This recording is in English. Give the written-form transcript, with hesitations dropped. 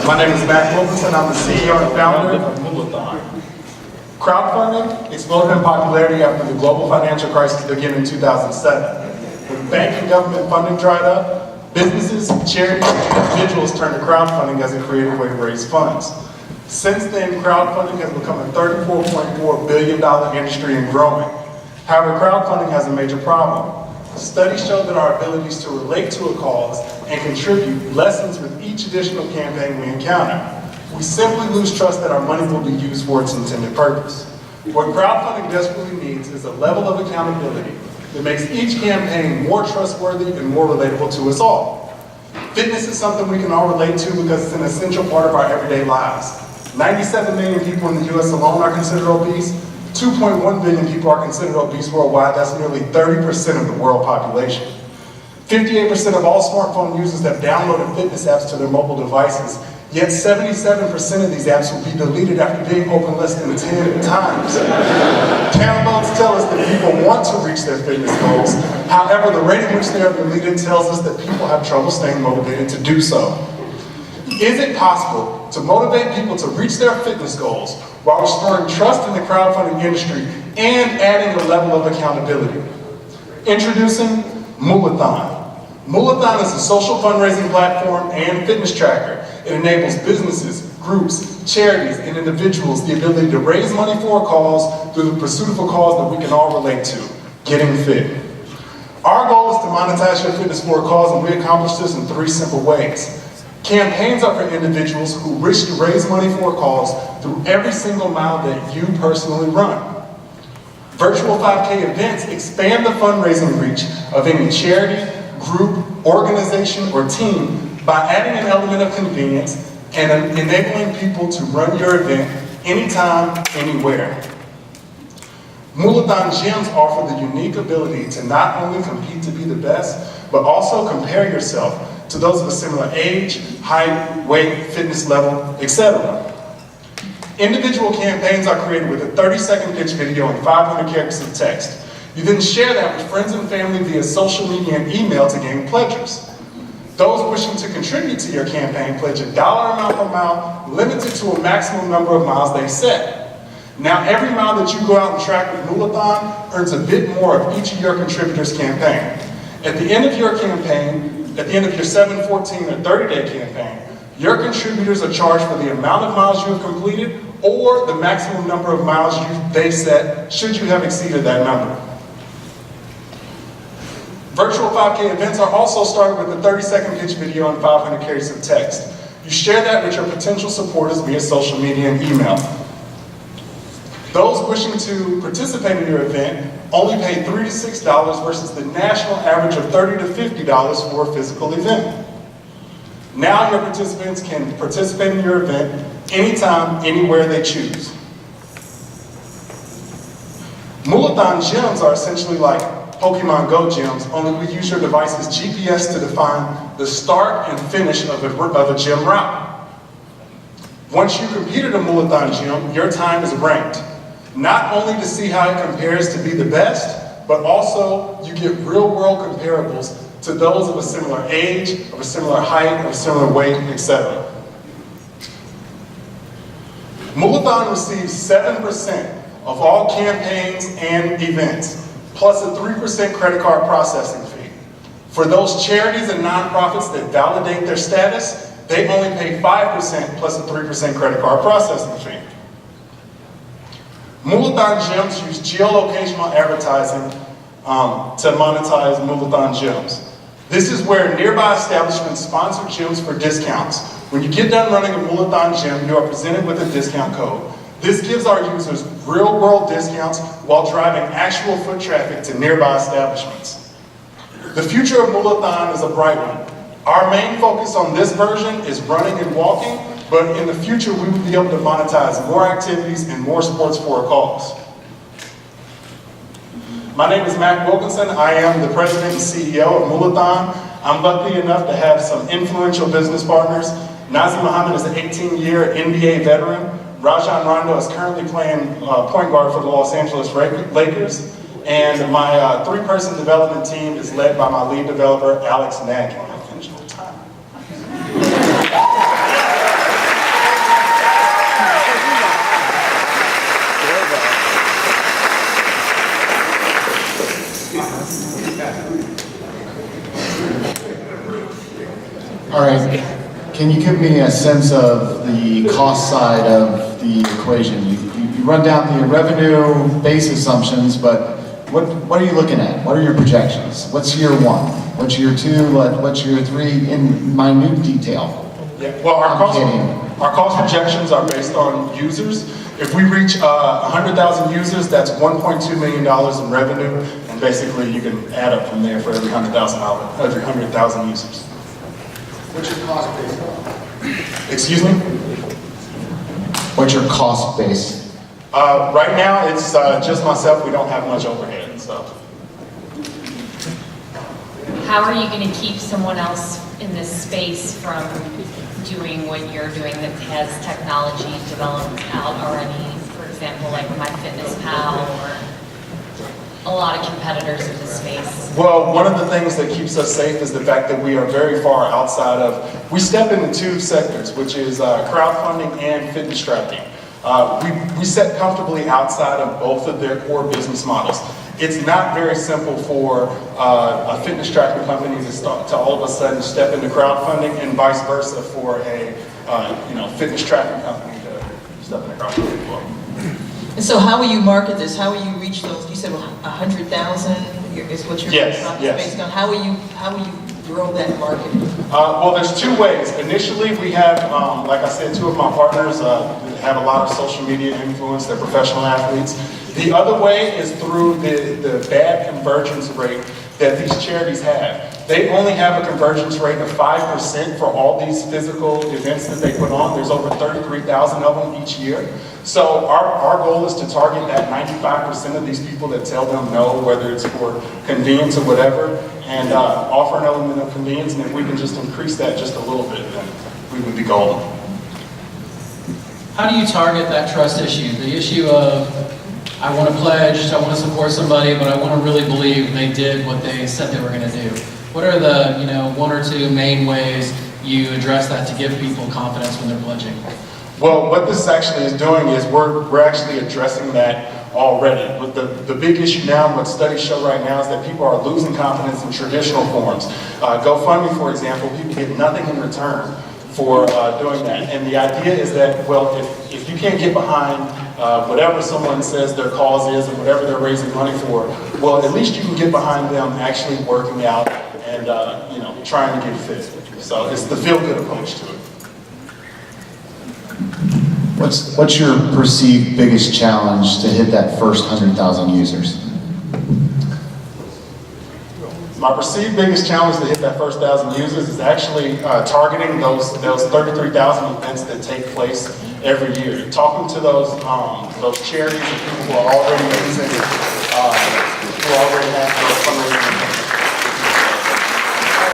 My name is Matt Moolathon. I'm the CEO and founder of Moolathon. Crowdfunding exploded in popularity after the global financial crisis began in 2007. When bank and government funding dried up, businesses, charities, and individuals turned to crowdfunding as a creative way to raise funds. Since then, crowdfunding has become a $34.4 billion industry and growing. However, crowdfunding has a major problem. Studies show that our abilities to relate to a cause and contribute lessens with each additional campaign we encounter. We simply lose trust that our money will be used for its intended purpose. What crowdfunding desperately needs is a level of accountability that makes each campaign more trustworthy and more relatable to us all. Fitness is something we can all relate to because it's an essential part of our everyday lives. 97 million people in the US alone are considered obese. 2.1 billion people are considered obese worldwide. That's nearly 30% of the world population. 58% of all smartphone users have downloaded fitness apps to their mobile devices, yet 77% of these apps will be deleted after being opened less than 10 times. Catalogs tell us that people want to reach their fitness goals. However, the rate at which they are deleted tells us that people have trouble staying motivated to do so. Is it possible to motivate people to reach their fitness goals while restoring trust in the crowdfunding industry and adding a level of accountability? Introducing Moolathon. Moolathon is a social fundraising platform and fitness tracker. It enables businesses, groups, charities, and individuals the ability to raise money for a cause through the pursuit of a cause that we can all relate to, getting fit. Our goal is to monetize your fitness for a cause, and we accomplish this in 3 simple ways. Campaigns are for individuals who wish to raise money for a cause through every single mile that you personally run. Virtual 5K events expand the fundraising reach of any charity, group, organization, or team by adding an element of convenience and enabling people to run your event anytime, anywhere. Moolathon gyms offer the unique ability to not only compete to be the best, but also compare yourself to those of a similar age, height, weight, fitness level, etc. Individual campaigns are created with a 30-second pitch video and 500 characters of text. You then share that with friends and family via social media and email to gain pledgers. Those wishing to contribute to your campaign pledge a dollar amount per mile, limited to a maximum number of miles they set. Now, every mile that you go out and track with Moolathon earns a bit more of each of your contributors' campaign. At the end of your campaign, at the end of your 7, 14, or 30-day campaign, your contributors are charged for the amount of miles you have completed or the maximum number of miles they set should you have exceeded that number. Virtual 5K events are also started with a 30-second pitch video and 500 characters of text. You share that with your potential supporters via social media and email. Those wishing to participate in your event only pay $3 to $6 versus the national average of $30 to $50 for a physical event. Now your participants can participate in your event anytime, anywhere they choose. Moolathon gyms are essentially like Pokemon Go gyms, only we use your device's GPS to define the start and finish of a gym route. Once you compete at a Moolathon gym, your time is ranked. Not only to see how it compares to be the best, but also you get real-world comparables to those of a similar age, of a similar height, of a similar weight, etc. Moolathon receives 7% of all campaigns and events, plus a 3% credit card processing fee. For those charities and nonprofits that validate their status, they only pay 5% plus a 3% credit card processing fee. Moolathon gyms use geolocational advertising to monetize Moolathon gyms. This is where nearby establishments sponsor gyms for discounts. When you get done running a Moolathon gym, you are presented with a discount code. This gives our users real-world discounts while driving actual foot traffic to nearby establishments. The future of Moolathon is a bright one. Our main focus on this version is running and walking, but in the future we will be able to monetize more activities and more sports for a cause. My name is Matt Wilkinson. I am the president and CEO of Moolathon. I'm lucky enough to have some influential business partners. Nazi Muhammad is an 18-year NBA veteran. Rajon Rondo is currently playing point guard for the Los Angeles Lakers. And my 3-person development team is led by my lead developer, Alex Nagy. I finished on time. All right. Can you give me a sense of the cost side of the equation? You run down the revenue base assumptions, but what are you looking at? What are your projections? What's year one? What's year two? What's year three in minute detail? Yeah, well, our cost projections are based on users. If we reach 100,000 users, that's $1.2 million in revenue, and basically you can add up from there for every 100,000 users. What's your cost base? Excuse me? What's your cost base? Right now, it's just myself. We don't have much overhead, so. How are you going to keep someone else in this space from doing what you're doing that has technology developed out already? For example, like MyFitnessPal or a lot of competitors in this space. Well, one of the things that keeps us safe is the fact that we are very far outside of, we step into two sectors, which is crowdfunding and fitness tracking. We sit comfortably outside of both of their core business models. It's not very simple for a fitness tracking company to all of a sudden step into crowdfunding, and vice versa for a fitness tracking company to step into crowdfunding as well. And so how will you market this? How will you reach those? You said 100,000 is what your Yes. based on. How will you grow that market? Well, there's two ways. Initially, we have, like I said, two of my partners have a lot of social media influence. They're professional athletes. The other way is through the bad convergence rate that these charities have. They only have a convergence rate of 5% for all these physical events that they put on. There's over 33,000 of them each year. So our goal is to target that 95% of these people that tell them no, whether it's for convenience or whatever, and offer an element of convenience. And if we can just increase that just a little bit, then we would be golden. How do you target that trust issue? The issue of, I want to pledge, I want to support somebody, but I want to really believe they did what they said they were going to do. What are the one or two main ways you address that to give people confidence when they're pledging? Well, what this actually is doing is we're actually addressing that already. But the big issue now, what studies show right now, is that people are losing confidence in traditional forms. GoFundMe, for example, people get nothing in return for doing that. And the idea is that, well, if you can't get behind whatever someone says their cause is and whatever they're raising money for, well, at least you can get behind them actually working out and trying to get fit. So it's the feel-good approach to it. What's your perceived biggest challenge to hit that first 100,000 users? My perceived biggest challenge to hit that first 1,000 users is actually targeting those 33,000 events that take place every year. Talking to those charities and people who are already using, who already have those fundraising